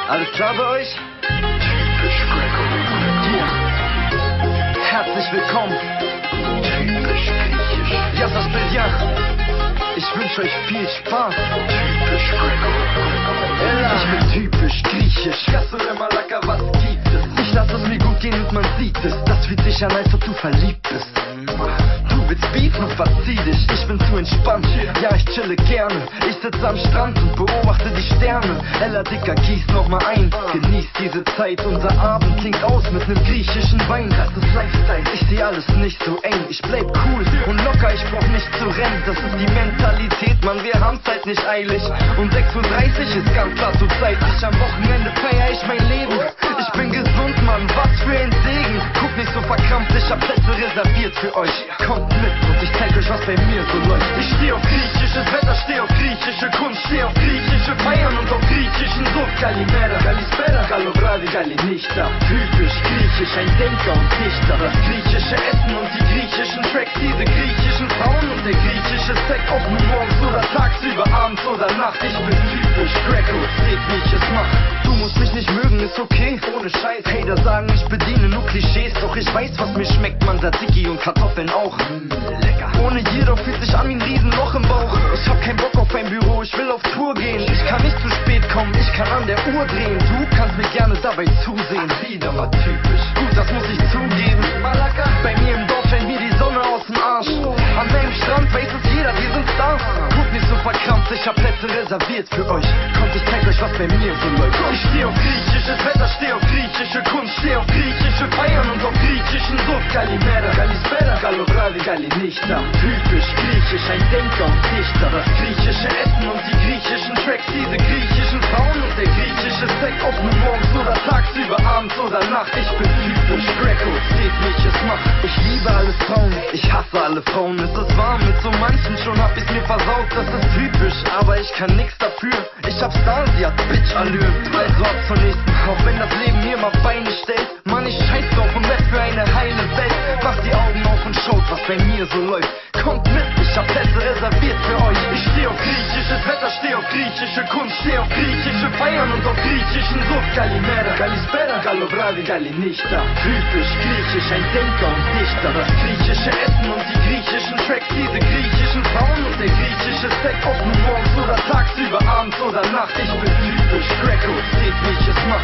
Alles klar bei euch? Typisch Greco. Hier. Herzlich willkommen. Typisch griechisch. Ja, das Billard. Ich wünsche euch viel Spaß. Typisch Greco. Ich bin typisch griechisch. Kassere Malaka, was gibt es? Ich lass es mir gut gehen und man sieht es. Das fühlt sich an, als ob du verliebt bist. Du willst Beef, nun verzieh dich. Ich bin zu entspannt, ja ich chille gerne. Ich sitze am Strand und beobachte die Sterne. Ella Dicker, gieß nochmal ein. Genieß diese Zeit, unser Abend klingt aus mit nem griechischen Wein. Das ist Lifestyle, ich seh alles nicht so eng. Ich bleib cool und locker, ich brauch nicht zu rennen. Das ist die Mentalität, Mann, wir haben's halt nicht eilig. Und 6:30 Uhr ist ganz klar zur Zeit. Am Wochenende feier ich mein Leben. Ich bin gesund, Mann, was für ein Segen. Guck nicht so verkrampft, ich hab Plätze reserviert für euch. Kommt mit und ich zeig euch, was bei mir so läuft. Ich steh auf griechisches Wetter, steh auf griechische Kunst, steh auf griechische Feiern und auf griechischen Sucht. Kalimera, Kalispera, Galobradi, Galinista. Typisch griechisch, ein Denker und Dichter. Das griechische Essen und die griechischen Tracks, diese griechischen Frauen und der griechische Sex. Ob nur morgens oder tagsüber, abends oder Nacht. Ich bin typisch Greco, seht wie ich es mach. Du musst mich nicht mögen, ist okay, ohne Scheiß. Hater sagen, ich bediene nur Klischees. Doch ich weiß, was mir schmeckt, man, Tzatziki und Kartoffeln auch. Lecker. Ohne jeder fühlt sich an wie ein Riesenloch im Bauch. Ich hab keinen Bock auf ein Büro, ich will auf Tour gehen. Ich kann nicht zu spät kommen, ich kann an der Uhr drehen. Du kannst mir gerne dabei zusehen. Wieder mal typisch, gut, das muss ich zugeben. Malaka, bei mir im Dorf fällt mir die Sonne aus dem Arsch. An meinem Strand weiß es jeder, wir sind Stars. Guck nicht so verkrampft, ich hab Plätze reserviert für euch. Kommt, ich zeig euch, was bei mir so läuft. Ich steh auf griechisches Wetter, steh auf griechische Kunst, steh auf griechische Feiern und auf griechischen Sucht. Kalimera, Kalispera, Galobradi, Galinista. Typisch griechisch, ein Denker und Dichter. Das griechische Essen und die griechischen Tracks, diese griechischen Frauen und der griechische Sex. Ob nur morgens oder tagsüber, abends oder Nacht. Ich bin typisch Greco, seht wie ich es mach. Ich liebe alle Frauen, ich hasse alle Frauen. Es ist warm, mit so manchen schon hab ich's mir versaut. Das ist typisch, aber ich kann nix dafür. Ich hab Stars, die hat Bitch-Allüren. Also ab zur nächsten, auch wenn das Leben mir mal Beine stellt. Mann, ich scheiß drauf und rap für eine heile Welt. Macht die Augen auf und schaut, was bei mir so läuft. Kommt mit, ich hab Plätze reserviert für euch. Ich steh auf griechisches Wetter, steh auf griechische Kunst, steh auf griechische Feiern und auf griechischen Sucht. Kalimera, Kalispera, Galobradi, Galinista. Typisch griechisch, ein Denker und Dichter. Das griechische Essen und die griechischen Tracks, diese griechischen Frauen und der griechische Sex. Ob nur morgens oder tagsüber, abends oder Nacht. Ich bin typisch Greco, seht wie ich es mach.